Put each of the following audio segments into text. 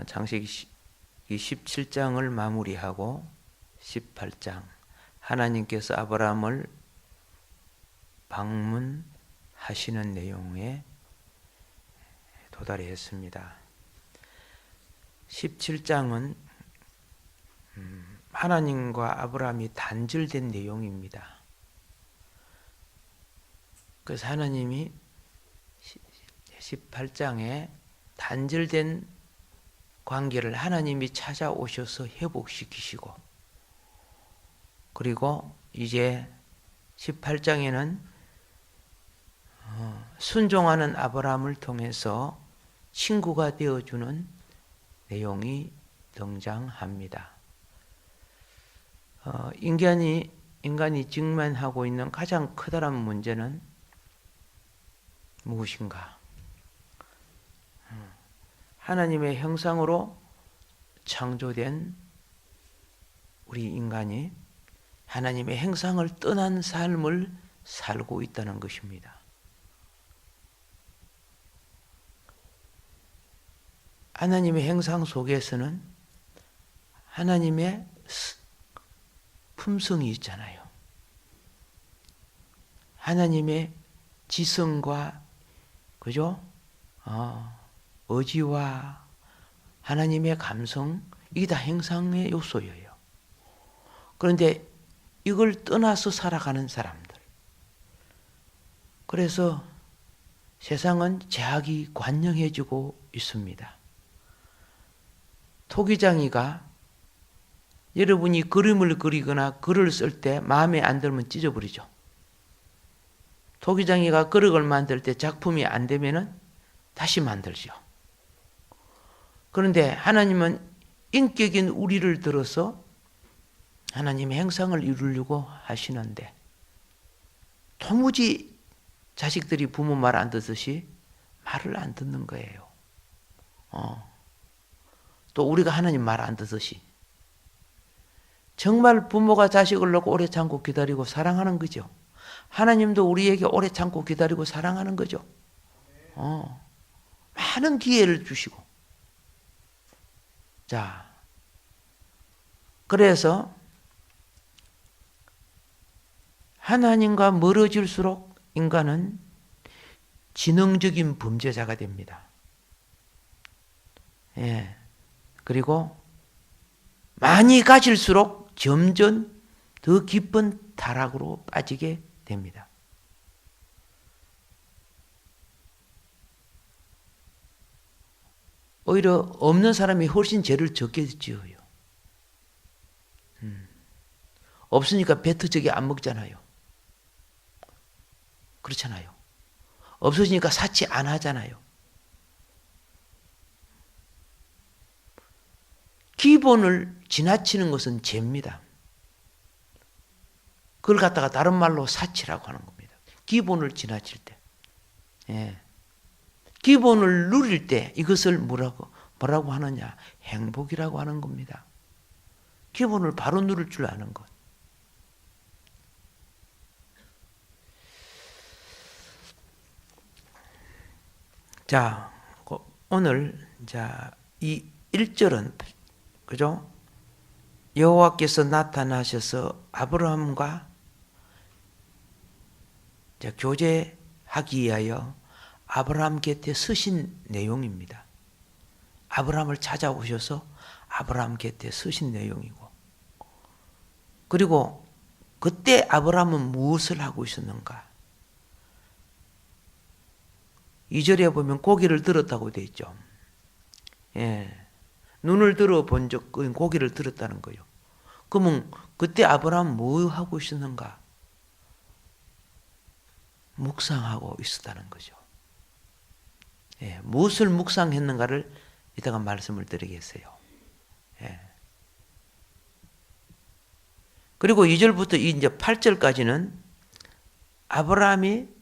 창세기 17장을 마무리하고 18장 하나님께서 아브라함을 방문하시는 내용에 도달했습니다. 17장은 하나님과 아브라함이 단절된 내용입니다. 그래서 하나님이 18장에 단절된 관계를 하나님이 찾아오셔서 회복시키시고, 그리고 이제 18장에는 순종하는 아브라함을 통해서 친구가 되어주는 내용이 등장합니다. 인간이 직면하고 있는 가장 커다란 문제는 무엇인가? 하나님의 형상으로 창조된 우리 인간이 하나님의 형상을 떠난 삶을 살고 있다는 것입니다. 하나님의 형상 속에서는 하나님의 품성이 있잖아요. 하나님의 지성과 그죠? 의지와 하나님의 감성, 이게 다 형상의 요소예요. 그런데 이걸 떠나서 살아가는 사람들. 그래서 세상은 제약이 관영해지고 있습니다. 토기장이가 여러분이 그림을 그리거나 글을 쓸 때 마음에 안 들면 찢어버리죠. 토기장이가 그릇을 만들 때 작품이 안 되면은 다시 만들죠. 그런데 하나님은 인격인 우리를 들어서 하나님의 형상을 이루려고 하시는데 도무지 자식들이 부모 말 안 듣듯이 말을 안 듣는 거예요. 또 우리가 하나님 말 안 듣듯이. 정말 부모가 자식을 놓고 오래 참고 기다리고 사랑하는 거죠. 하나님도 우리에게 오래 참고 기다리고 사랑하는 거죠. 많은 기회를 주시고. 자, 그래서 하나님과 멀어질수록 인간은 지능적인 범죄자가 됩니다. 예. 그리고 많이 가질수록 점점 더 깊은 타락으로 빠지게 됩니다. 오히려 없는 사람이 훨씬 죄를 적게 지어요. 없으니까 배트적이 안 먹잖아요. 그렇잖아요. 없어지니까 사치 안 하잖아요. 기본을 지나치는 것은 죄입니다. 그걸 갖다가 다른 말로 사치라고 하는 겁니다. 기본을 지나칠 때. 예. 기본을 누릴 때 이것을 뭐라고 하느냐? 행복이라고 하는 겁니다. 기본을 바로 누릴 줄 아는 것. 자, 오늘 이 1절은 그죠? 여호와께서 나타나셔서 아브라함과 교제하기 위하여 아브라함 곁에 서신 내용입니다. 아브라함을 찾아오셔서 아브라함 곁에 서신 내용이고, 그리고 그때 아브라함은 무엇을 하고 있었는가? 2절에 보면 고개를 들었다고 되어 있죠. 예. 눈을 들어 본 적, 고개를 들었다는 거예요. 그러면 그때 아브라함은 뭐 하고 있었는가? 묵상하고 있었다는 거죠. 예. 무엇을 묵상했는가를 이따가 말씀을 드리겠어요. 예. 그리고 2절부터 이제 8절까지는 아브라함이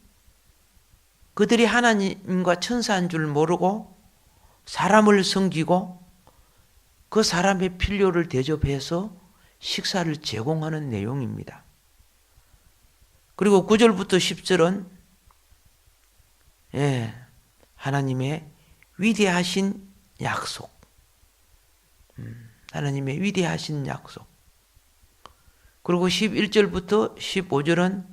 그들이 하나님과 천사인 줄 모르고 사람을 섬기고 그 사람의 필요를 대접해서 식사를 제공하는 내용입니다. 그리고 9절부터 10절은 하나님의 위대하신 약속, 하나님의 위대하신 약속. 그리고 11절부터 15절은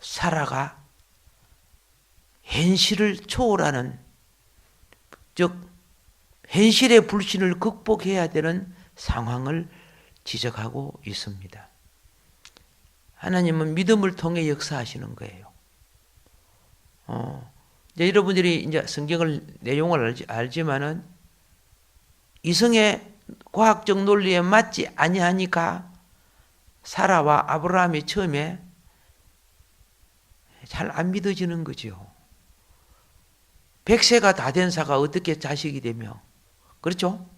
사라가 현실을 초월하는, 즉 현실의 불신을 극복해야 되는 상황을 지적하고 있습니다. 하나님은 믿음을 통해 역사하시는 거예요. 이제 여러분들이 이제 성경을 내용을 알지만은 이성의 과학적 논리에 맞지 아니하니까 사라와 아브라함이 처음에 잘 안 믿어지는 거죠. 100세가 다 된 사가 어떻게 자식이 되며, 그렇죠?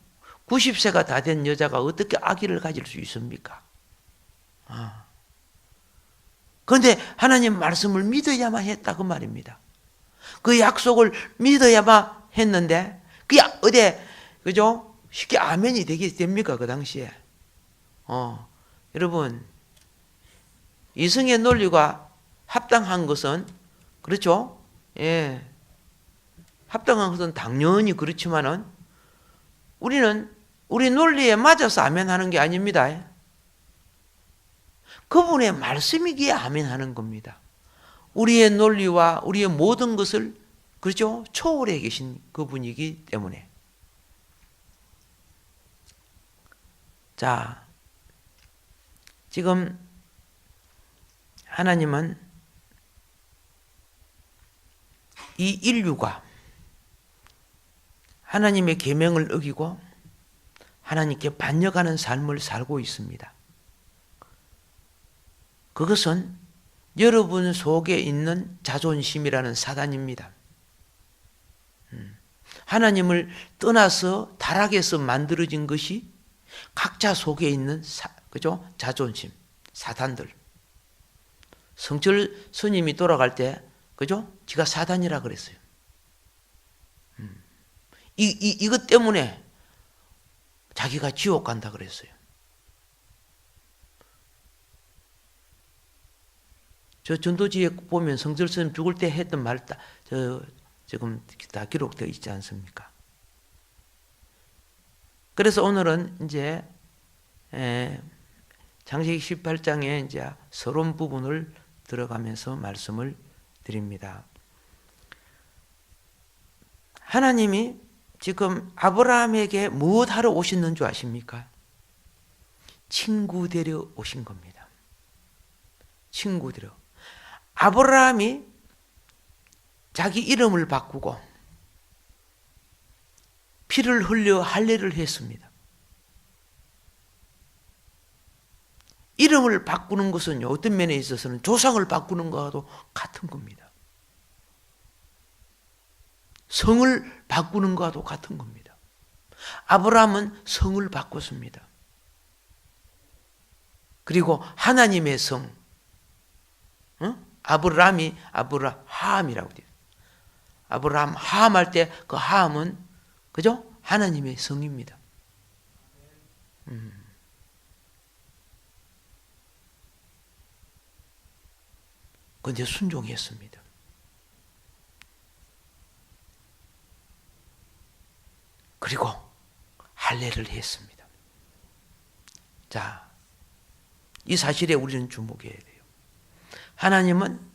90세가 다 된 여자가 어떻게 아기를 가질 수 있습니까? 그런데 하나님 말씀을 믿어야만 했다 그 말입니다. 그 약속을 믿어야만 했는데 그게 어디 그죠? 쉽게 아멘이 됩니까 그 당시에? 여러분, 이성의 논리가 합당한 것은, 그렇죠? 예, 합당한 것은 당연히 그렇지만은 우리는 우리 논리에 맞아서 아멘하는 게 아닙니다. 그분의 말씀이기에 아멘하는 겁니다. 우리의 논리와 우리의 모든 것을, 그렇죠? 초월해 계신 그분이기 때문에. 자, 지금 하나님은 이 인류가 하나님의 계명을 어기고 하나님께 반역하는 삶을 살고 있습니다. 그것은 여러분 속에 있는 자존심이라는 사단입니다. 하나님을 떠나서 타락해서 만들어진 것이 각자 속에 있는 그죠? 자존심, 사단들. 성철 스님이 돌아갈 때, 그죠? 지가 사단이라 그랬어요. 이것 때문에 자기가 지옥 간다 그랬어요. 저 전도지에 보면 성철 스님 죽을 때 했던 말 지금 다 기록되어 있지 않습니까? 그래서 오늘은 이제 창세기 18장에 이제 서론 부분을 들어가면서 말씀을 드립니다. 하나님이 지금 아브라함에게 무엇하러 오셨는 줄 아십니까? 친구 되려 오신 겁니다. 친구 되려. 아브라함이 자기 이름을 바꾸고 피를 흘려 할례를 했습니다. 이름을 바꾸는 것은 어떤 면에 있어서는 조상을 바꾸는 것과도 같은 겁니다. 성을 바꾸는 것과도 같은 겁니다. 아브라함은 성을 바꿨습니다. 그리고 하나님의 성, 아브라함이 아브라함이라고 돼요. 아브라함 함 할 때 그 함은 그죠? 하나님의 성입니다. 그런데 순종했습니다. 그리고 할례를 했습니다. 자, 이 사실에 우리는 주목해야 돼요. 하나님은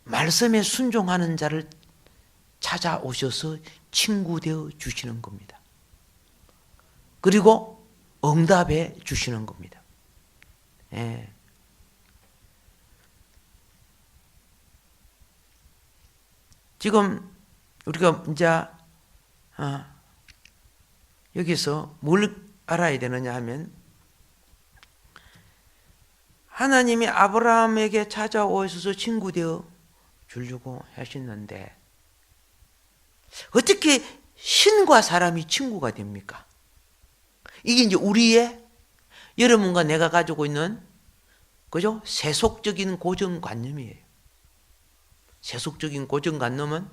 말씀에 순종하는 자를 찾아오셔서 친구 되어 주시는 겁니다. 그리고 응답해 주시는 겁니다. 예. 지금 우리가 이제 여기서 뭘 알아야 되느냐 하면 하나님이 아브라함에게 찾아오셔서 친구 되어 주려고 하셨는데 어떻게 신과 사람이 친구가 됩니까? 이게 이제 우리의 여러분과 내가 가지고 있는 그죠? 세속적인 고정관념이에요. 세속적인 고정관념은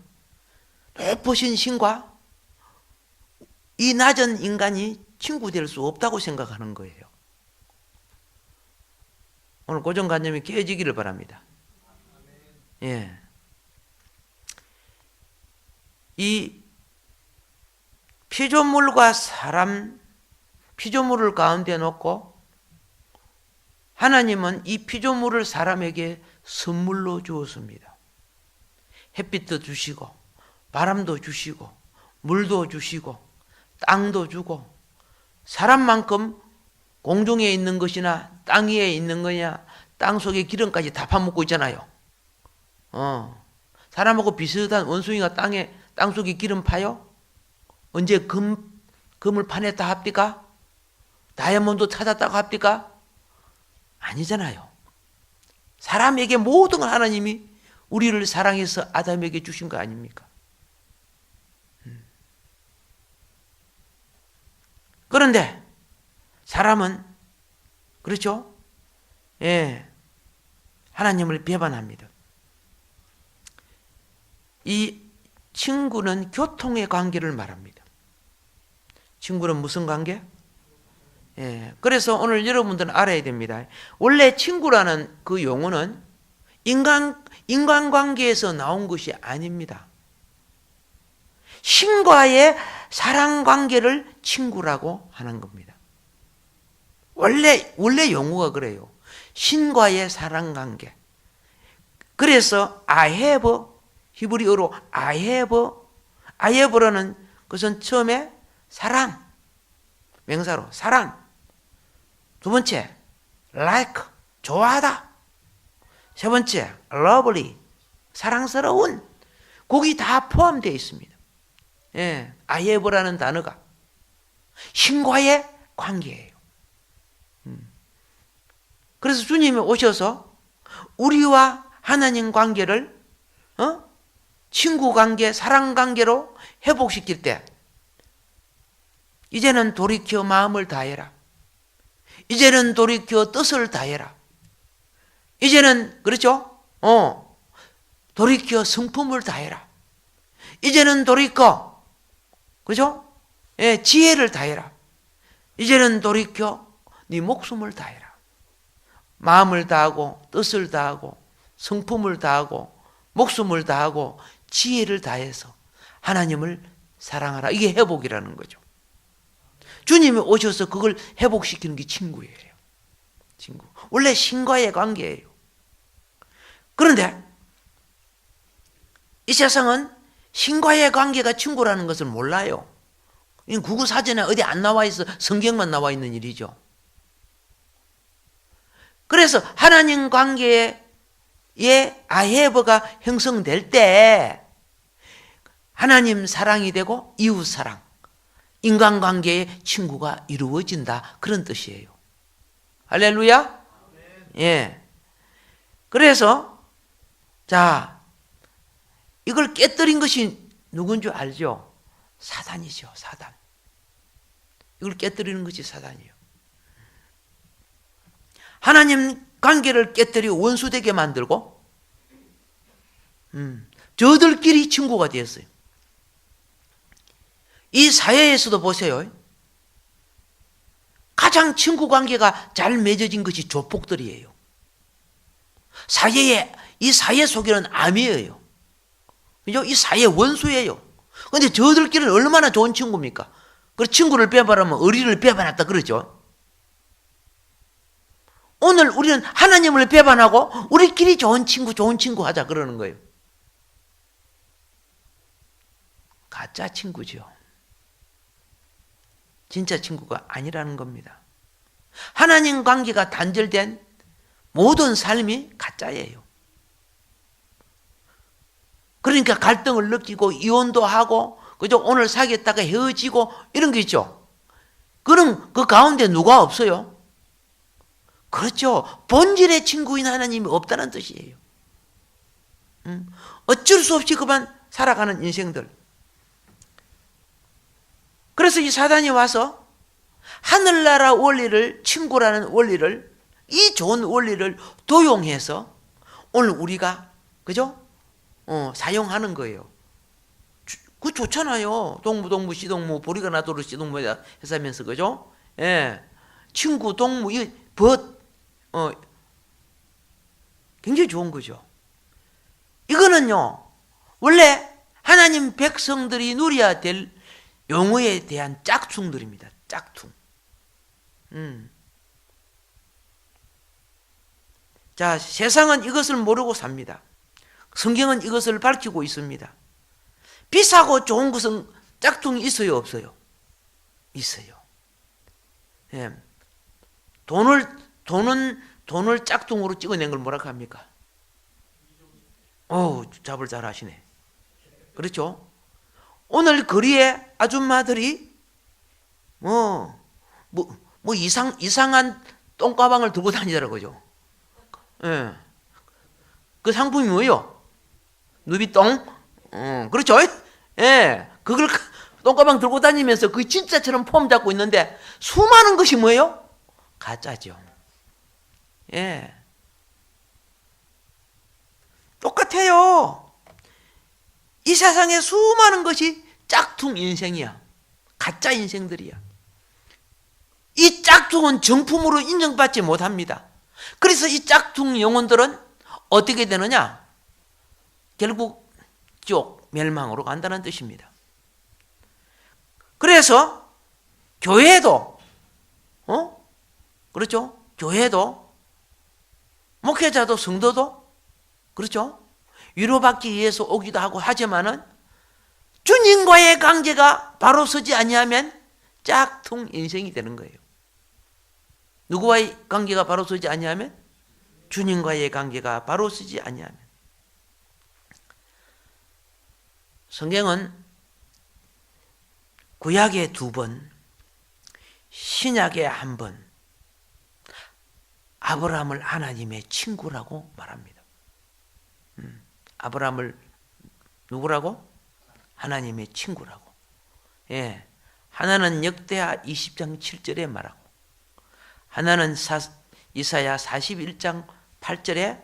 높으신 신과 이 낮은 인간이 친구 될 수 없다고 생각하는 거예요. 오늘 고정관념이 깨지기를 바랍니다. 예. 이 피조물과 사람, 피조물을 가운데 놓고 하나님은 이 피조물을 사람에게 선물로 주었습니다. 햇빛도 주시고 바람도 주시고 물도 주시고 땅도 주고 사람만큼 공중에 있는 것이나 땅 위에 있는 거냐 땅 속의 기름까지 다 파먹고 있잖아요. 사람하고 비슷한 원숭이가 땅 속에 기름 파요? 언제 금을 파냈다 합니까? 다이아몬드 찾았다고 합니까? 아니잖아요. 사람에게 모든 걸 하나님이 우리를 사랑해서 아담에게 주신 거 아닙니까? 그런데 사람은 그렇죠? 예, 하나님을 배반합니다. 이 친구는 교통의 관계를 말합니다. 친구는 무슨 관계? 예, 그래서 오늘 여러분들은 알아야 됩니다. 원래 친구라는 그 용어는 인간관계에서 나온 것이 아닙니다. 신과의 사랑관계를 친구라고 하는 겁니다. 원래 용어가 그래요. 신과의 사랑관계. 그래서 I have, 히브리어로 I have라는 것은 처음에 사랑, 명사로 사랑. 두 번째, like, 좋아하다. 세 번째, lovely, 사랑스러운. 거기 다 포함되어 있습니다. 예, I have라는 단어가 신과의 관계예요. 그래서 주님이 오셔서 우리와 하나님 관계를 친구 관계, 사랑 관계로 회복시킬 때 이제는 돌이켜 마음을 다해라. 이제는 돌이켜 뜻을 다해라. 이제는 그렇죠? 돌이켜 성품을 다해라. 이제는 돌이켜 그죠? 예, 지혜를 다해라. 이제는 돌이켜 네 목숨을 다해라. 마음을 다하고 뜻을 다하고 성품을 다하고 목숨을 다하고 지혜를 다해서 하나님을 사랑하라. 이게 회복이라는 거죠. 주님이 오셔서 그걸 회복시키는 게 친구예요. 친구. 원래 신과의 관계예요. 그런데 이 세상은 신과의 관계가 친구라는 것을 몰라요. 구구사전에 어디 안 나와 있어. 성경만 나와 있는 일이죠. 그래서 하나님 관계에 아헤버가 형성될 때 하나님 사랑이 되고 이웃 사랑, 인간관계의 친구가 이루어진다. 그런 뜻이에요. 할렐루야. 예. 그래서 자, 이걸 깨뜨린 것이 누군 줄 알죠? 사단이죠. 사단. 이걸 깨뜨리는 것이 사단이에요. 하나님 관계를 깨뜨리고 원수되게 만들고 저들끼리 친구가 되었어요. 이 사회에서도 보세요. 가장 친구 관계가 잘 맺어진 것이 조폭들이에요. 이 사회 속에는 암이에요. 그죠? 이 사회 원수예요. 그런데 저들끼리는 얼마나 좋은 친구입니까? 그 친구를 빼버리면 의리를 빼버렸다 그러죠. 오늘 우리는 하나님을 배반하고 우리끼리 좋은 친구 하자 그러는 거예요. 가짜 친구죠. 진짜 친구가 아니라는 겁니다. 하나님 관계가 단절된 모든 삶이 가짜예요. 그러니까 갈등을 느끼고 이혼도 하고 그죠? 오늘 사귀었다가 헤어지고 이런 게 있죠. 그럼 그 가운데 누가 없어요? 그렇죠. 본질의 친구인 하나님이 없다는 뜻이에요. 어쩔 수 없이 그만 살아가는 인생들. 그래서 이 사단이 와서 하늘나라 원리를, 친구라는 원리를, 이 좋은 원리를 도용해서 오늘 우리가 그죠? 사용하는 거예요. 그 좋잖아요. 동무, 시동무, 보리가 나도록 시동무 해서면서 그죠? 예, 친구, 동무, 이 굉장히 좋은 거죠. 이거는요, 원래 하나님 백성들이 누려야 될 용어에 대한 짝퉁들입니다. 짝퉁. 자, 세상은 이것을 모르고 삽니다. 성경은 이것을 밝히고 있습니다. 비싸고 좋은 것은 짝퉁이 있어요, 없어요? 있어요. 예. 돈을 짝퉁으로 찍어낸 걸 뭐라고 합니까? 잡을 잘 하시네. 그렇죠? 오늘 거리에 아줌마들이 이상한 똥가방을 들고 다니더라고요. 예. 그 상품이 뭐예요? 누비똥? 그렇죠? 예. 그걸 똥가방 들고 다니면서 그 진짜처럼 폼 잡고 있는데 수많은 것이 뭐예요? 가짜죠. 예. 똑같아요. 이 세상에 수많은 것이 짝퉁 인생이야. 가짜 인생들이야. 이 짝퉁은 정품으로 인정받지 못합니다. 그래서 이 짝퉁 영혼들은 어떻게 되느냐? 결국 지옥, 멸망으로 간다는 뜻입니다. 그래서 교회도 그렇죠? 교회도 목회자도 성도도 그렇죠? 위로받기 위해서 오기도 하고 하지만은 주님과의 관계가 바로 서지 아니하면 짝퉁 인생이 되는 거예요. 누구와의 관계가 바로 서지 아니하면? 주님과의 관계가 바로 서지 아니하면. 성경은 구약에 2번, 신약에 1번 아브라함을 하나님의 친구라고 말합니다. 아브라함을 누구라고? 하나님의 친구라고. 예. 하나는 역대하 20장 7절에 말하고 하나는 이사야 41장 8절에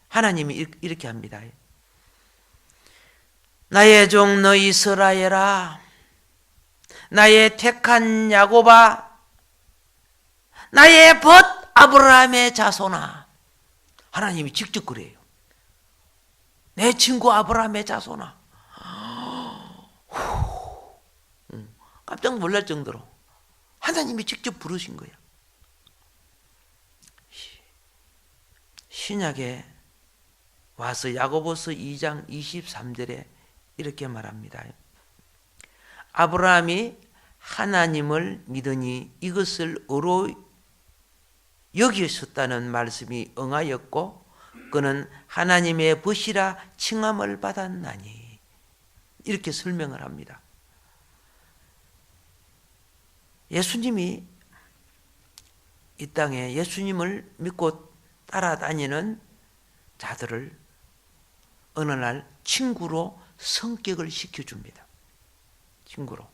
하나님이 이렇게 합니다. 나의 종 너희 이스라엘아, 나의 택한 야곱아, 나의 벗 아브라함의 자손아. 하나님이 직접 그래요. 내 친구 아브라함의 자손아. 깜짝 놀랄 정도로 하나님이 직접 부르신 거예요. 신약에 와서 야고보서 2장 23절에 이렇게 말합니다. 아브라함이 하나님을 믿으니 이것을 의로 여기셨다는 말씀이 응하였고 그는 하나님의 벗이라 칭함을 받았나니. 이렇게 설명을 합니다. 예수님이 이 땅에 예수님을 믿고 따라다니는 자들을 어느 날 친구로 성격을 시켜줍니다. 친구로.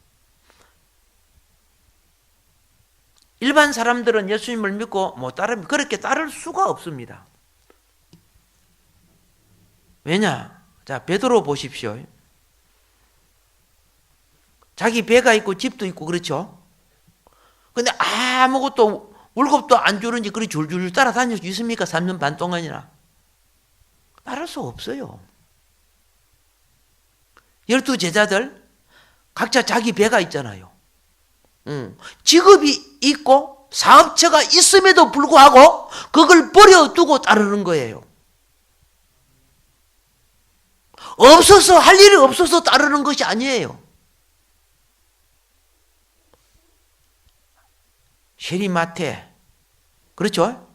일반 사람들은 예수님을 믿고 못 따르면 그렇게 따를 수가 없습니다. 왜냐? 자, 베드로 보십시오. 자기 배가 있고 집도 있고 그렇죠? 근데 아무것도 월급도 안 주는지 그리 줄줄 따라다닐 수 있습니까? 3년 반 동안이나. 따를 수 없어요. 12 제자들 각자 자기 배가 있잖아요. 직업이 있고 사업처가 있음에도 불구하고 그걸 버려두고 따르는 거예요. 없어서 할 일이 없어서 따르는 것이 아니에요. 세리마테 그렇죠?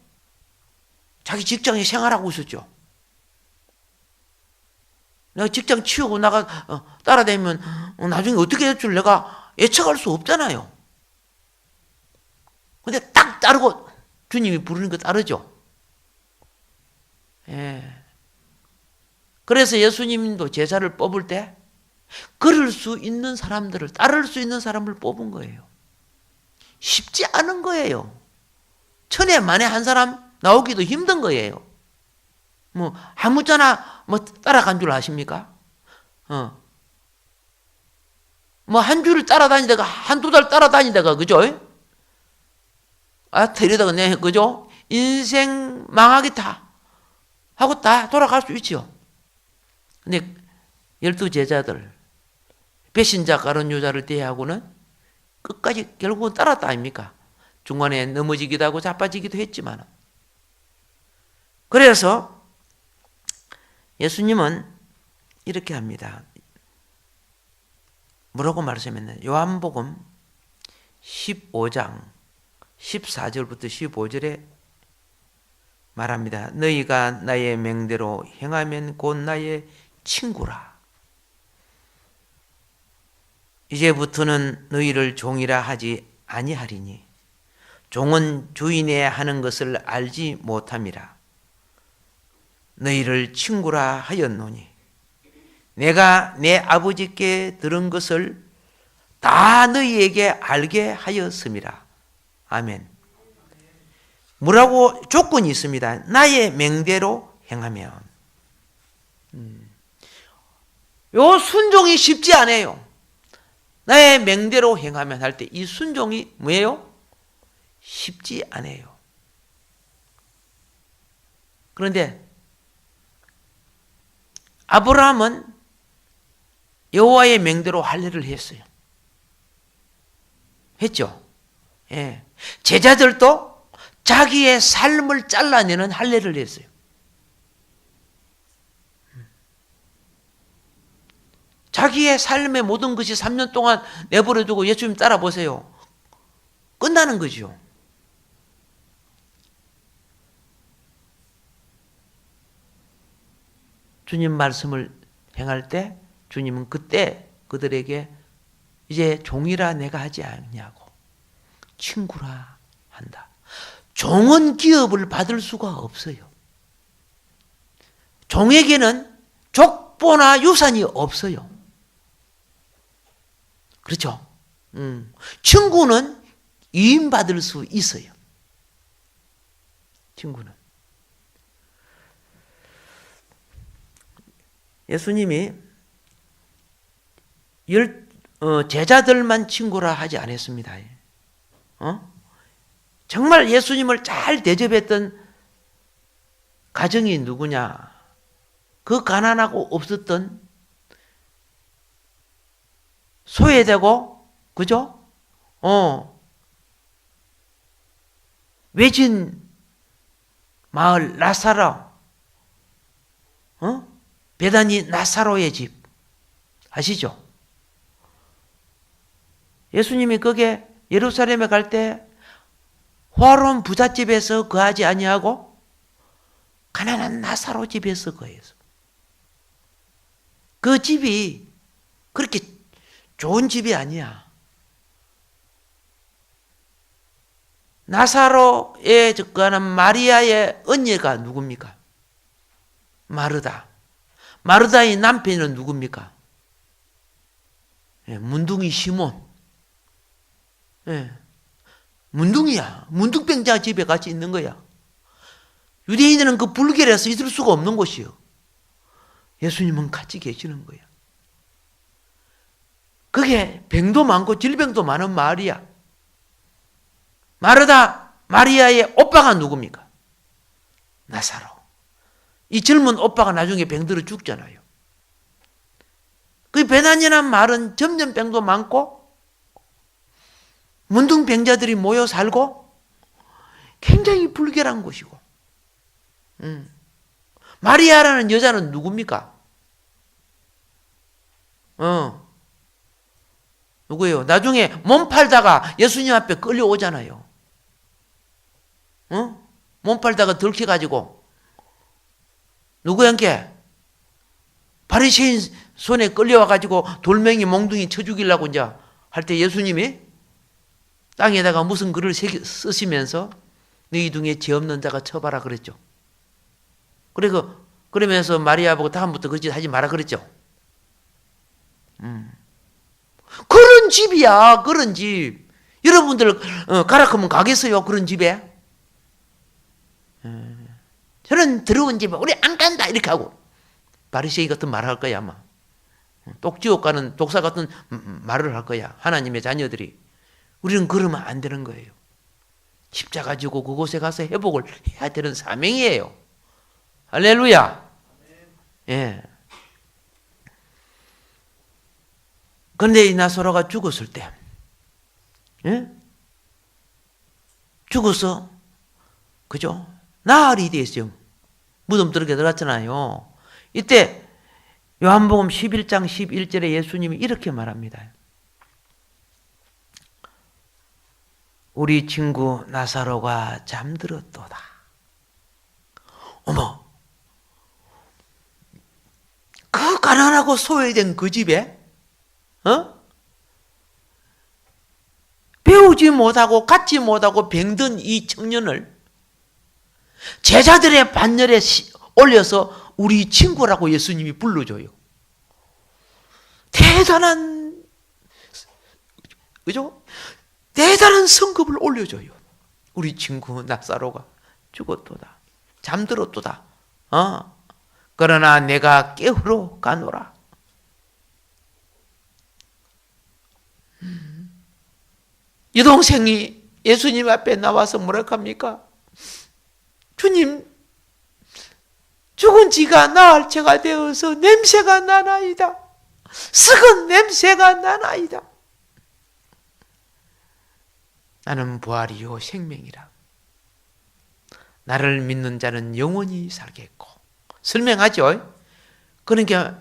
자기 직장에 생활하고 있었죠. 내가 직장 치우고 나가 따라다니면 나중에 어떻게 될 줄 내가 예측할 수 없잖아요. 근데 딱 따르고 주님이 부르는 거 따르죠. 예. 그래서 예수님도 제자를 뽑을 때 걸을 수 있는 사람들을, 따를 수 있는 사람을 뽑은 거예요. 쉽지 않은 거예요. 1000에 만에 한 사람 나오기도 힘든 거예요. 뭐 아무잖아 뭐 따라간 줄 아십니까? 뭐 한 주를 따라다니다가 한두 달 따라다니다가 그죠? 데려다가 내 그죠? 인생 망하겠다 하고 다 돌아갈 수 있죠. 근데 12 제자들 배신자 가룟 유다를 대하고는 끝까지 결국은 따랐다 아닙니까? 중간에 넘어지기도 하고 자빠지기도 했지만. 그래서 예수님은 이렇게 합니다. 뭐라고 말씀했나요? 요한복음 15장 14절부터 15절에 말합니다. 너희가 나의 명대로 행하면 곧 나의 친구라. 이제부터는 너희를 종이라 하지 아니하리니 종은 주인의 하는 것을 알지 못함이라. 너희를 친구라 하였노니 내가 내 아버지께 들은 것을 다 너희에게 알게 하였음이라. 아멘. 뭐라고 조건이 있습니다. 나의 명대로 행하면. 요 순종이 쉽지 않아요. 나의 명대로 행하면 할 때 이 순종이 뭐예요? 쉽지 않아요. 그런데 아브라함은 여호와의 명대로 할례를 했어요. 했죠? 예. 제자들도 자기의 삶을 잘라내는 할례를 했어요. 자기의 삶의 모든 것이 3년 동안 내버려두고 예수님 따라보세요. 끝나는 거죠. 주님 말씀을 행할 때 주님은 그때 그들에게 이제 종이라 내가 하지 않냐고 친구라 한다. 종은 기업을 받을 수가 없어요. 종에게는 족보나 유산이 없어요. 그렇죠? 친구는 위임받을 수 있어요. 친구는. 예수님이 제자들만 친구라 하지 않았습니다. 정말 예수님을 잘 대접했던 가정이 누구냐? 그 가난하고 없었던 소외되고, 그죠? 외진 마을 나사로, 베다니 나사로의 집 아시죠? 예수님이 거기에 예루살렘에 갈 때 화로운 부잣집에서 거하지 아니하고 가난한 나사로 집에서 거해서 그 집이 그렇게 좋은 집이 아니야. 나사로에 거하는 마리아의 언니가 누굽니까? 마르다. 마르다의 남편은 누굽니까? 문둥이 시몬. 문둥이야. 문둥병자 집에 같이 있는 거야. 유대인들은 그 불결해서 있을 수가 없는 곳이요. 예수님은 같이 계시는 거야. 그게 병도 많고 질병도 많은 마을이야. 마르다 마리아의 오빠가 누굽니까? 나사로. 이 젊은 오빠가 나중에 병들어 죽잖아요. 그 베다니라는 마을은 점점 병도 많고 문둥병자들이 모여 살고 굉장히 불결한 곳이고. 마리아라는 여자는 누굽니까? 누구예요? 나중에 몸 팔다가 예수님 앞에 끌려오잖아요. 몸 팔다가 들켜가지고 누구한테? 바리새인 손에 끌려와가지고 돌멩이 몽둥이 쳐 죽이려고 이제 할 때 예수님이 땅에다가 무슨 글을 쓰시면서 너희 중에 죄 없는 자가 쳐봐라 그랬죠. 그러면서 마리아 보고 다음부터 그 짓 하지 마라 그랬죠. 그런 집이야, 그런 집. 여러분들 가라크면 가겠어요, 그런 집에? 저런 더러운 집에 우리 안 간다 이렇게 하고 바리새인 같은 말을 할 거야 아마. 똑지옥 가는 독사 같은 말을 할 거야. 하나님의 자녀들이. 우리는 그러면 안 되는 거예요. 십자가 지고 그곳에 가서 회복을 해야 되는 사명이에요. 할렐루야. 예. 그런데 이 나사로가 죽었을 때, 예? 죽어서, 그죠? 나흘이 됐어요. 무덤 들어게 들어갔잖아요. 이때 요한복음 11장 11절에 예수님이 이렇게 말합니다. 우리 친구 나사로가 잠들었도다. 어머, 그 가난하고 소외된 그 집에 배우지 못하고 갖지 못하고 병든 이 청년을 제자들의 반열에 올려서 우리 친구라고 예수님이 불러줘요. 대단한, 그죠? 대단한 성급을 올려줘요. 우리 친구 나사로가 죽었도다. 잠들었도다. 그러나 내가 깨우러 가노라. 여동생이 예수님 앞에 나와서 뭐라 합니까? 주님, 죽은 지가 나흘째가 되어서 냄새가 나나이다. 썩은 냄새가 나나이다. 나는 부활이요 생명이라. 나를 믿는 자는 영원히 살겠고. 설명하죠. 그러니까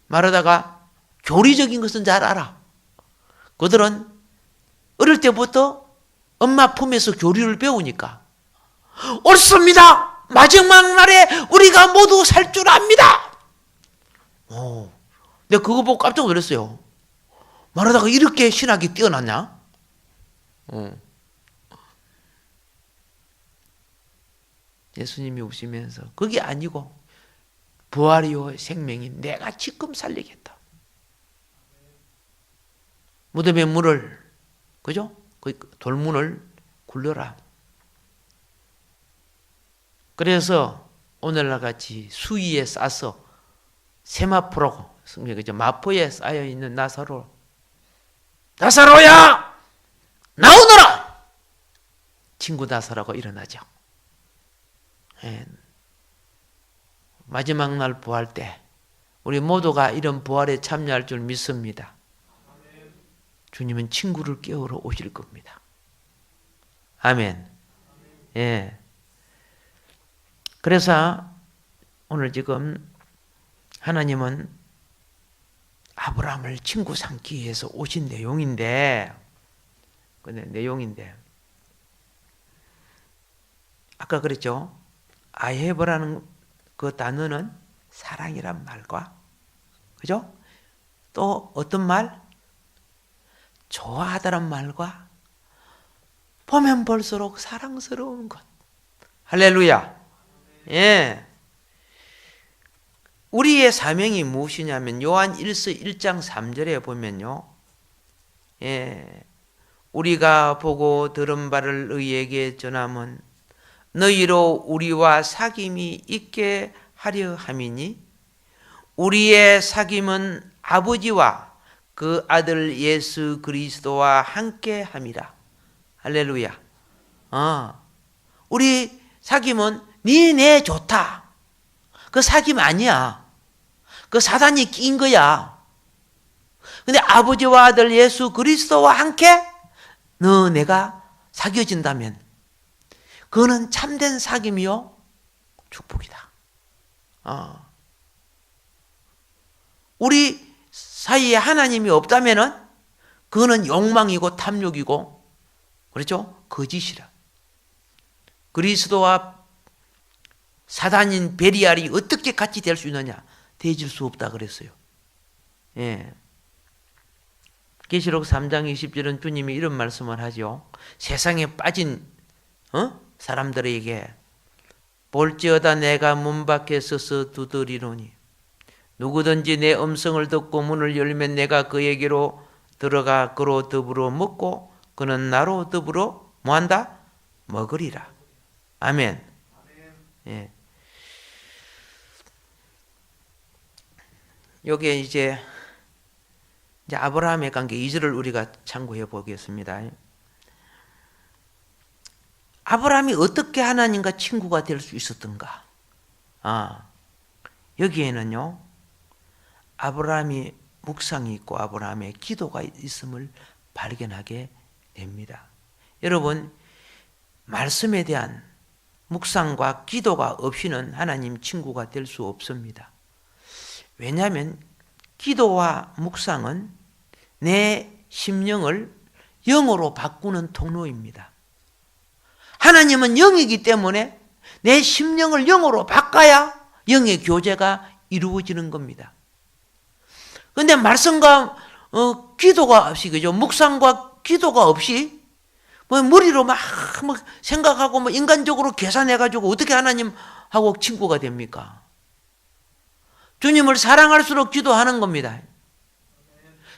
말하다가 교리적인 것은 잘 알아. 그들은 어릴 때부터 엄마 품에서 교리를 배우니까 옳습니다. 마지막 날에 우리가 모두 살 줄 압니다. 내가 그거 보고 깜짝 놀랐어요. 말하다가 이렇게 신학이 뛰어났냐? 예수님이 우시면서 그게 아니고 부활이요 생명이 내가 지금 살리겠다. 무덤의 문을, 그죠? 그 돌문을 굴려라. 그래서 오늘날 같이 수위에 싸서 세마포라고, 그죠? 마포에 쌓여 있는 나사로야 나오너라. 친구 나사로가 일어나죠. 예. 마지막 날 부활 때 우리 모두가 이런 부활에 참여할 줄 믿습니다. 주님은 친구를 깨우러 오실 겁니다. 아멘. 예. 그래서 오늘 지금 하나님은 아브라함을 친구 삼기 위해서 오신 내용인데, 아까 그랬죠? 아헤브라는 그 단어는 사랑이란 말과, 그죠? 또 어떤 말? 좋아하다란 말과 보면 볼수록 사랑스러운 것. 할렐루야. 예. 우리의 사명이 무엇이냐면 요한 1서 1장 3절에 보면요. 예. 우리가 보고 들은 바를 너희에게 전함은 너희로 우리와 사귐이 있게 하려 함이니 우리의 사귐은 아버지와 그 아들 예수 그리스도와 함께 함이라. 할렐루야. 우리 사귐은 니네 좋다. 그 사귐 아니야. 그 사단이 낀 거야. 근데 아버지와 아들 예수 그리스도와 함께 너 내가 사귀어진다면 그거는 참된 사귐이요 축복이다. 우리 사이에 하나님이 없다면은 그거는 욕망이고 탐욕이고, 그렇죠? 거짓이라. 그리스도와 사단인 베리알이 어떻게 같이 될 수 있느냐? 되질 수 없다 그랬어요. 예. 계시록 3장 20절은 주님이 이런 말씀을 하죠. 세상에 빠진 사람들에게 볼지어다 내가 문 밖에 서서 두드리노니 누구든지 내 음성을 듣고 문을 열면 내가 그에게로 들어가 그로 더불어 먹고 그는 나로 더불어 뭐한다? 먹으리라. 아멘. 예. 여기에 이제 아브라함의 관계 2절을 우리가 참고해 보겠습니다. 아브라함이 어떻게 하나님과 친구가 될 수 있었던가? 여기에는요, 아브라함이 묵상이 있고 아브라함의 기도가 있음을 발견하게 됩니다. 여러분, 말씀에 대한 묵상과 기도가 없이는 하나님 친구가 될 수 없습니다. 왜냐하면 기도와 묵상은 내 심령을 영으로 바꾸는 통로입니다. 하나님은 영이기 때문에 내 심령을 영으로 바꿔야 영의 교제가 이루어지는 겁니다. 그런데 말씀과 기도가 없이, 그죠? 묵상과 기도가 없이 머리로 막 생각하고 인간적으로 계산해가지고 어떻게 하나님하고 친구가 됩니까? 주님을 사랑할수록 기도하는 겁니다.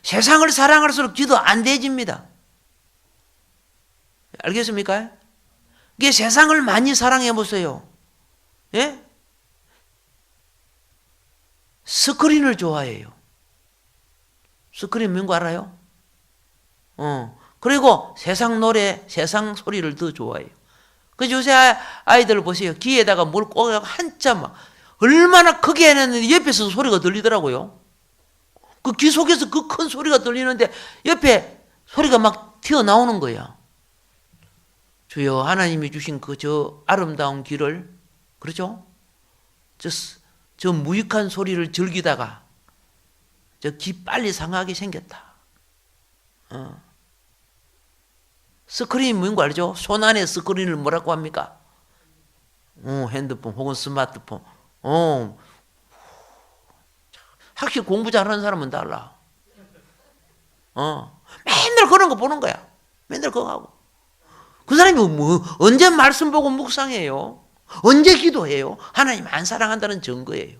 세상을 사랑할수록 기도 안 되집니다. 알겠습니까? 이게 세상을 많이 사랑해 보세요. 예? 스크린을 좋아해요. 스크린 뭔거 알아요? 그리고 세상 노래, 세상 소리를 더 좋아해요. 그래서 요새 아이들 보세요. 귀에다가 뭘 꽂아서 한참 얼마나 크게 해놨는데 옆에서 소리가 들리더라고요. 그 귀 속에서 그 큰 소리가 들리는데 옆에 소리가 막 튀어나오는 거야. 주여, 하나님이 주신 저 아름다운 귀를, 그렇죠? 저 무익한 소리를 즐기다가 저 귀 빨리 상하게 생겼다. 스크린이 뭔가 알죠? 손 안에 스크린을 뭐라고 합니까? 핸드폰 혹은 스마트폰. 확실히 공부 잘하는 사람은 달라. 맨날 그런 거 보는 거야. 맨날 그거 하고. 그 사람이 언제 말씀 보고 묵상해요? 언제 기도해요? 하나님 안 사랑한다는 증거예요.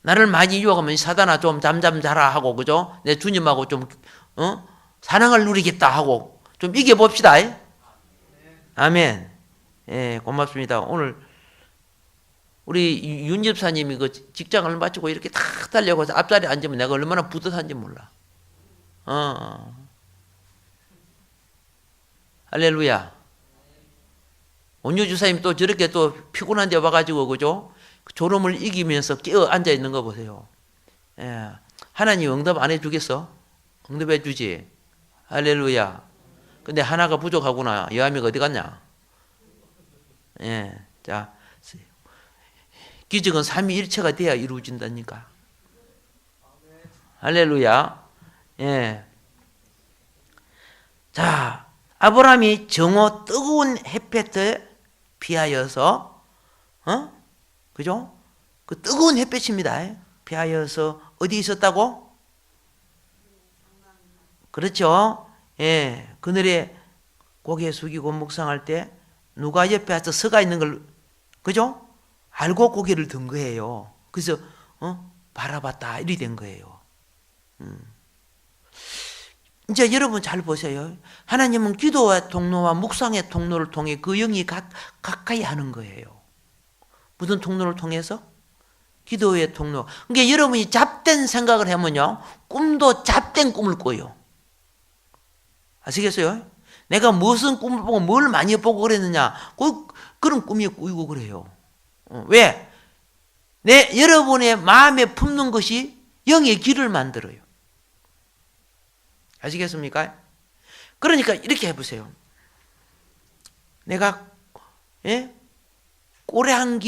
나를 많이 유혹하면 사단아 좀 잠잠 자라 하고, 그죠? 내 주님하고 좀 사랑을 누리겠다 하고 좀 이겨봅시다. 아멘. 예, 고맙습니다. 오늘 우리 윤 집사님이 그 직장을 마치고 이렇게 탁 달려가서 앞자리에 앉으면 내가 얼마나 뿌듯한지 몰라. 할렐루야. 온유 주사님 또 저렇게 또 피곤한 데 와가지고, 그죠? 졸음을 이기면서 깨어 앉아 있는 거 보세요. 예. 하나님 응답 안 해주겠어? 응답해 주지. 할렐루야. 근데 하나가 부족하구나. 여아미가 어디 갔냐? 예. 자, 기적은 삼위일체가 돼야 이루어진다니까. 할렐루야. 예. 자, 아브라함이 정오 뜨거운 햇볕에 피하여서, 그죠? 그 뜨거운 햇볕입니다. 피하여서 어디 있었다고? 그렇죠. 예. 그늘에 고개 숙이고 묵상할 때 누가 옆에 와서 서가 있는 걸, 그죠? 알고 고개를 든 거예요. 그래서, 바라봤다. 이리 된 거예요. 이제 여러분 잘 보세요. 하나님은 기도와 통로와 묵상의 통로를 통해 그 영이 가까이 하는 거예요. 무슨 통로를 통해서? 기도의 통로. 그러니까 여러분이 잡된 생각을 하면요, 꿈도 잡된 꿈을 꿔요. 아시겠어요? 내가 무슨 꿈을 보고 뭘 많이 보고 그랬느냐, 그런 꿈이 꾸이고 그래요. 왜? 여러분의 마음에 품는 것이 영의 길을 만들어요. 아시겠습니까? 그러니까 이렇게 해보세요. 내가 꽃 한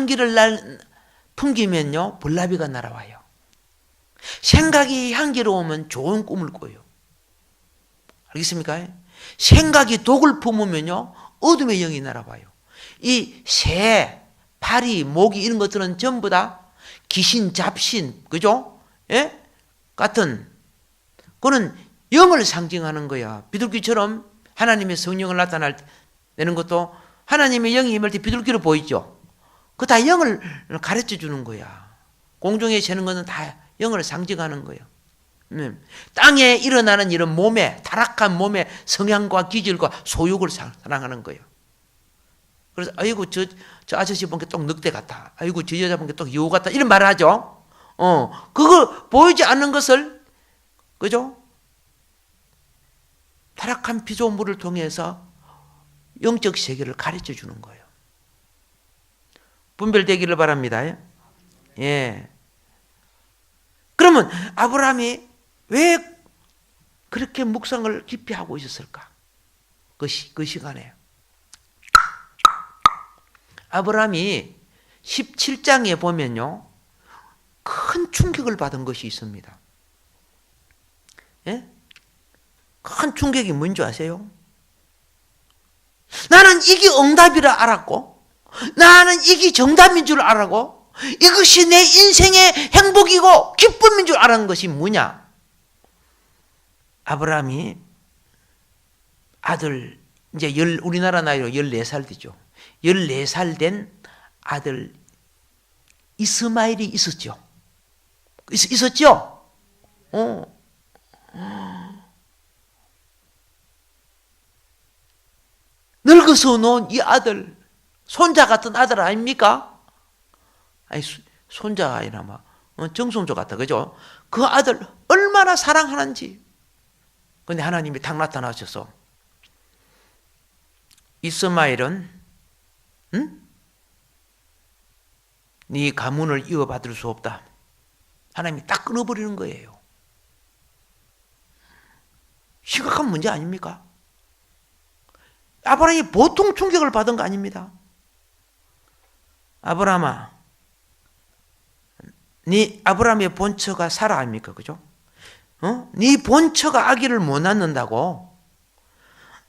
기를 풍기면요, 벌나비가 날아와요. 생각이 향기로우면 좋은 꿈을 꿔요. 알겠습니까? 생각이 독을 품으면요, 어둠의 영이 날아와요. 이 새, 파리, 모기 이런 것들은 전부 다 귀신, 잡신, 그죠? 예? 같은, 그는 영을 상징하는 거야. 비둘기처럼 하나님의 성령을 나타내는 것도 하나님의 영이 임할 때 비둘기로 보이죠? 그거 다 영을 가르쳐 주는 거야. 공중에 새는 것은 다 영을 상징하는 거예요. 땅에 일어나는 이런 타락한 몸의 성향과 기질과 소욕을 사랑하는 거예요. 그래서 아이고 저 아저씨 보니까 또 늑대 같다. 아이고 저 여자 보니까 또 여우 같다. 이런 말을 하죠. 그걸 보이지 않는 것을, 그죠? 타락한 피조물을 통해서 영적 세계를 가르쳐 주는 거예요. 분별되기를 바랍니다. 예. 그러면 아브라함이 왜 그렇게 묵상을 깊이 하고 있었을까? 그 시간에. 아브라함이 17장에 보면요, 큰 충격을 받은 것이 있습니다. 예? 큰 충격이 뭔지 아세요? 나는 이게 응답이라 알았고, 나는 이게 정답인 줄 알았고, 이것이 내 인생의 행복이고 기쁨인 줄 알았는 것이 뭐냐? 아브라함이 아들, 이제 우리나라 나이로 14살 되죠. 14살 된 아들 이스마엘이 있었죠. 있었죠? 늙어서 놓은 이 아들, 손자 같은 아들 아닙니까? 아니, 손자가 아니라 막 정손조 같다, 그죠? 그 아들 얼마나 사랑하는지. 근데 하나님이 딱 나타나셔서 이스마엘은 네 가문을 이어받을 수 없다. 하나님이 딱 끊어버리는 거예요. 심각한 문제 아닙니까? 아브라함이 보통 충격을 받은 거 아닙니다. 아브라함아, 네 아브라함의 본처가 사라 아닙니까? 그죠? 네 본처가 아기를 못 낳는다고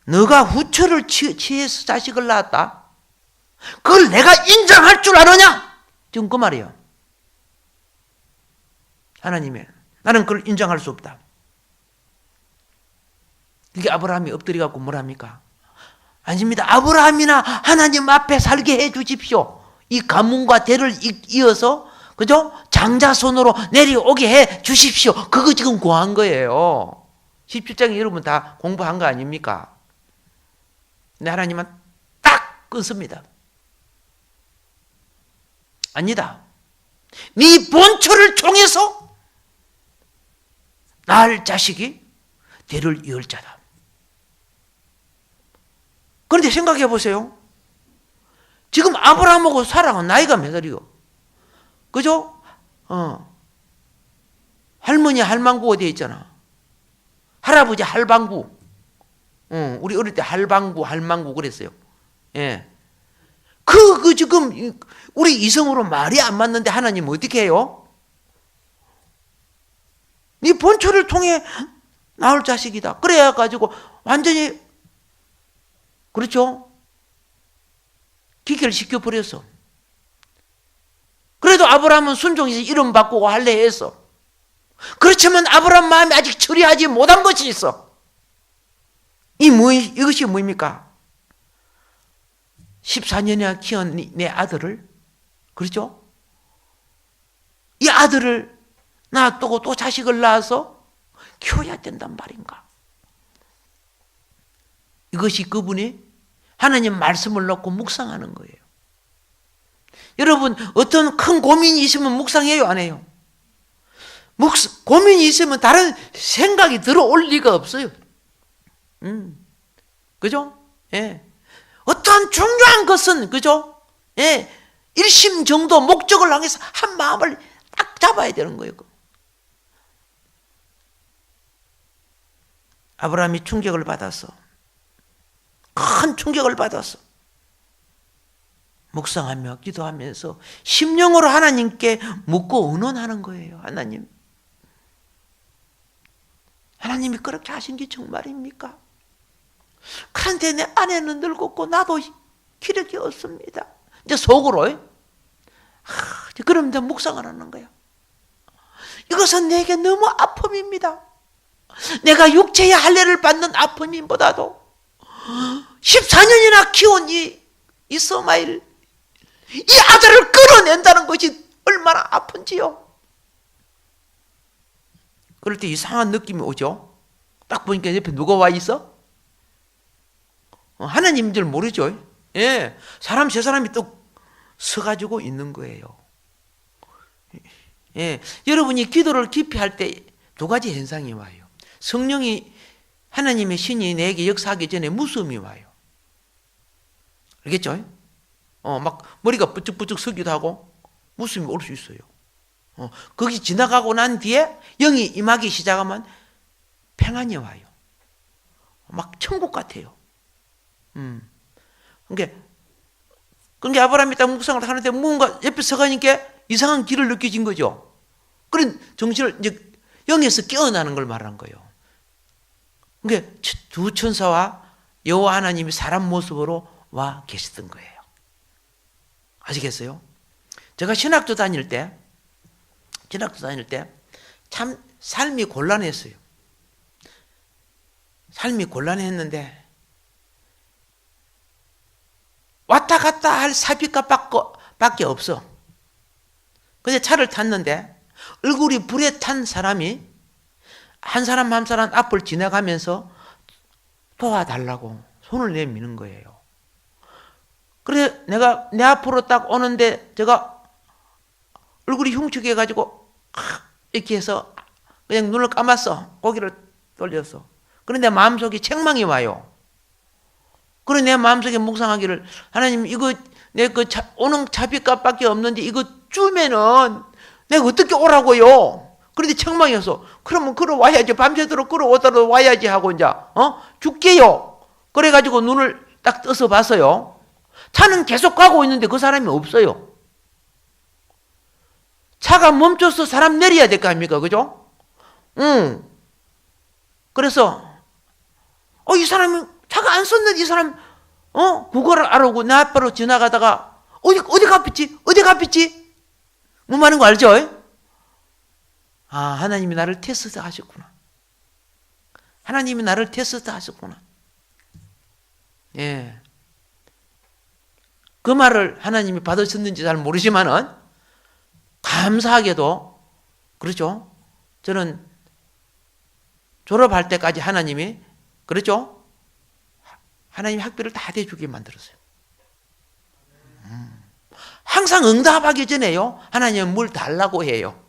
너가 후처를 취해서 자식을 낳았다? 그걸 내가 인정할 줄 아느냐? 지금 그 말이에요. 하나님의 나는 그걸 인정할 수 없다. 이게 아브라함이 엎드려갖고 뭘 합니까? 아닙니다. 아브라함이나 하나님 앞에 살게 해 주십시오. 이 가문과 대를 이어서, 그죠? 장자손으로 내려오게 해 주십시오. 그거 지금 구한 거예요. 17장에 여러분 다 공부한 거 아닙니까? 근데 하나님은 딱 끊습니다. 아니다. 네 본처를 통해서 낳을 자식이 대를 이을 자다. 그런데 생각해 보세요. 지금 아브라함하고 사라는 나이가 몇 살이요? 그죠? 할머니 할망구가 되어 있잖아. 할아버지 할방구. 우리 어릴 때 할방구, 할망구 그랬어요. 예. 그 지금 우리 이성으로 말이 안 맞는데 하나님 어떻게 해요? 네 본처를 통해 나올 자식이다. 그래야 가지고 완전히, 그렇죠? 기결시켜 버렸어. 그래도 아브라함은 순종해서 이름 바꾸고 할래 했어. 그렇지만 아브라함 마음이 아직 처리하지 못한 것이 있어. 이것이 뭐입니까? 14년이나 키운 내 아들을, 그렇죠? 이 아들을 놔두고 또 자식을 낳아서 키워야 된단 말인가? 이것이 그분이 하나님 말씀을 놓고 묵상하는 거예요. 여러분, 어떤 큰 고민이 있으면 묵상해요, 안 해요? 고민이 있으면 다른 생각이 들어올 리가 없어요. 그죠? 예. 어떤 중요한 것은, 그죠? 예. 일심정도 목적을 향해서 한 마음을 딱 잡아야 되는 거예요. 아브라함이 충격을 받았어. 큰 충격을 받았어. 묵상하며 기도하면서 심령으로 하나님께 묻고 의논하는 거예요. 하나님이 그렇게 하신 게 정말입니까? 그런데 내 아내는 늙었고 나도 기력이 없습니다. 이제 속으로 그럼 이제 묵상을 하는 거야. 이것은 내게 너무 아픔입니다. 내가 육체의 할례를 받는 아픔보다도 14년이나 키운 이 이스마엘, 이 아들을 끌어낸다는 것이 얼마나 아픈지요. 그럴 때 이상한 느낌이 오죠. 딱 보니까 옆에 누가 와 있어? 하나님인 줄 모르죠. 예, 사람 세 사람이 또 서가지고 있는 거예요. 예, 여러분이 기도를 깊이 할 때 두 가지 현상이 와요. 성령이, 하나님의 신이 내게 역사하기 전에 무서움이 와요. 알겠죠? 막 머리가 부쩍부쩍 서기도 하고 웃음이 올 수 있어요. 거기 지나가고 난 뒤에 영이 임하기 시작하면 평안이 와요. 막 천국 같아요. 그러니까 아브라함이 딱 묵상을 하는데 뭔가 옆에 서가니까 이상한 길을 느껴진 거죠. 그런 정신을 이제 영에서 깨어나는 걸 말하는 거예요. 그러니까 두 천사와 여호와 하나님이 사람 모습으로 와 계시던 거예요. 아시겠어요? 제가 신학교 다닐 때 참 삶이 곤란했어요. 삶이 곤란했는데 왔다 갔다 할 사비값밖에 없어. 근데 차를 탔는데 얼굴이 불에 탄 사람이 한 사람 한 사람 앞을 지나가면서 도와달라고 손을 내미는 거예요. 그래 내가 내 앞으로 딱 오는데 제가 얼굴이 흉측해가지고 이렇게 해서 그냥 눈을 감았어. 고개를 돌렸어. 그런데 마음속에 책망이 와요. 그래 내 마음속에 묵상하기를 하나님 이거 내 그 오는 차비값밖에 없는데 이거 주면은 내가 어떻게 오라고요? 그런데 책망이었어. 그러면 걸어와야지. 밤새도록 걸어오도록 와야지 하고 이제 죽게요. 그래가지고 눈을 딱 떠서 봤어요. 차는 계속 가고 있는데 그 사람이 없어요. 차가 멈춰서 사람 내려야 될 거 아닙니까? 그죠? 그래서 이 사람이 차가 안 섰는데 이 사람 그거를 알아보고 내 앞으로 지나가다가 어디 갚았지? 뭐 말하는 거 알죠? 하나님이 나를 테스트 하셨구나. 하나님이 나를 테스트 하셨구나. 예. 그 말을 하나님이 받으셨는지 잘 모르지만은 감사하게도 그렇죠. 저는 졸업할 때까지 하나님이 그렇죠. 하나님이 학비를 다 대주게 만들었어요. 항상 응답하기 전에요. 하나님은 뭘 달라고 해요.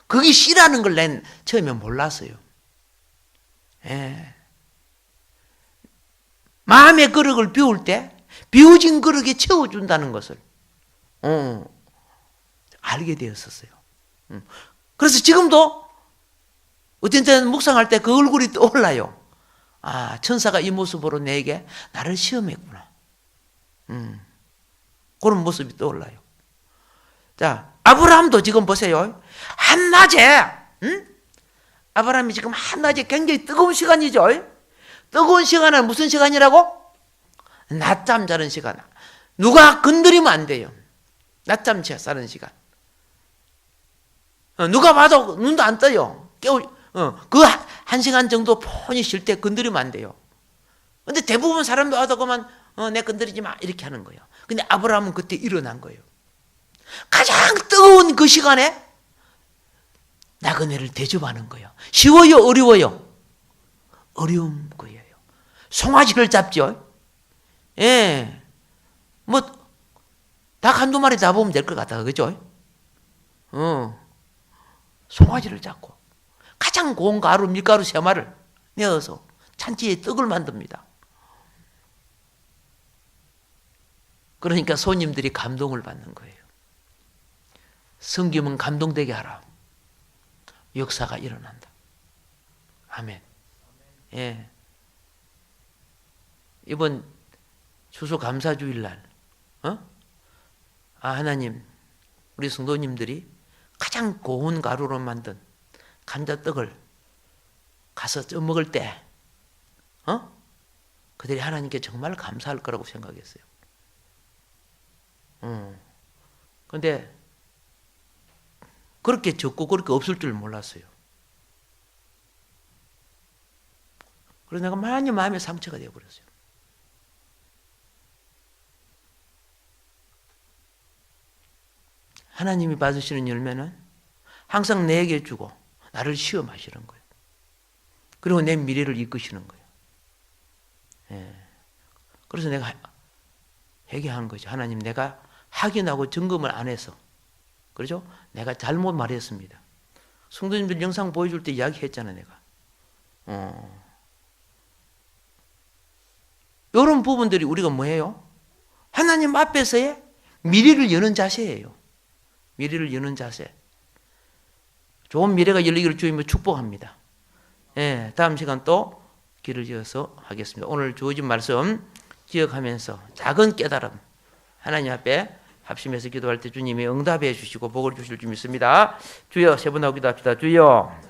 그게 씨라는 걸 난 처음에 몰랐어요. 예. 마음의 그릇을 비울 때 비워진 그릇에 채워준다는 것을 알게 되었었어요. 그래서 지금도 어떤 때는 묵상할 때 그 얼굴이 떠올라요. 천사가 이 모습으로 내게 나를 시험했구나. 그런 모습이 떠올라요. 자, 아브라함도 지금 보세요. 한낮에, 아브라함이 지금 한낮에 굉장히 뜨거운 시간이죠. 뜨거운 시간은 무슨 시간이라고? 낮잠 자는 시간. 누가 건드리면 안 돼요. 낮잠 자는 시간. 누가 봐도 눈도 안 떠요. 그 한 시간 정도 폰이 쉴 때 건드리면 안 돼요. 근데 대부분 사람도 와도 그만 내 건드리지 마 이렇게 하는 거예요. 근데 아브라함은 그때 일어난 거예요. 가장 뜨거운 그 시간에 나그네를 대접하는 거예요. 쉬워요, 어려워요? 어려운 거예요. 송아지를 잡죠. 예, 뭐 닭 한두 마리 잡으면 될 것 같아, 그죠? 송아지를 잡고 가장 고운 가루, 밀가루 3마를 내어서 찬지에 떡을 만듭니다. 그러니까 손님들이 감동을 받는 거예요. 성김은 감동되게 하라. 역사가 일어난다. 아멘. 예. 이번 추수감사주일날, 하나님, 우리 성도님들이 가장 고운 가루로 만든 감자떡을 가서 쪄먹을 때, 그들이 하나님께 정말 감사할 거라고 생각했어요. 근데 그렇게 적고 그렇게 없을 줄 몰랐어요. 그래서 내가 많이 마음에 상처가 되어버렸어요. 하나님이 받으시는 열매는 항상 내게 주고 나를 시험하시는 거예요. 그리고 내 미래를 이끄시는 거예요. 예. 그래서 내가 회개한 거죠. 하나님, 내가 확인하고 점검을 안 해서, 그렇죠? 내가 잘못 말했습니다. 성도님들 영상 보여줄 때 이야기했잖아, 내가. 이런 부분들이 우리가 뭐예요? 하나님 앞에서의 미래를 여는 자세예요. 미래를 여는 자세. 좋은 미래가 열리기를 주님을 축복합니다. 예, 다음 시간 또 길을 이어서 하겠습니다. 오늘 주어진 말씀 기억하면서 작은 깨달음 하나님 앞에 합심해서 기도할 때 주님이 응답해 주시고 복을 주실 줄 믿습니다. 주여, 세 번 하고 기도합시다. 주여.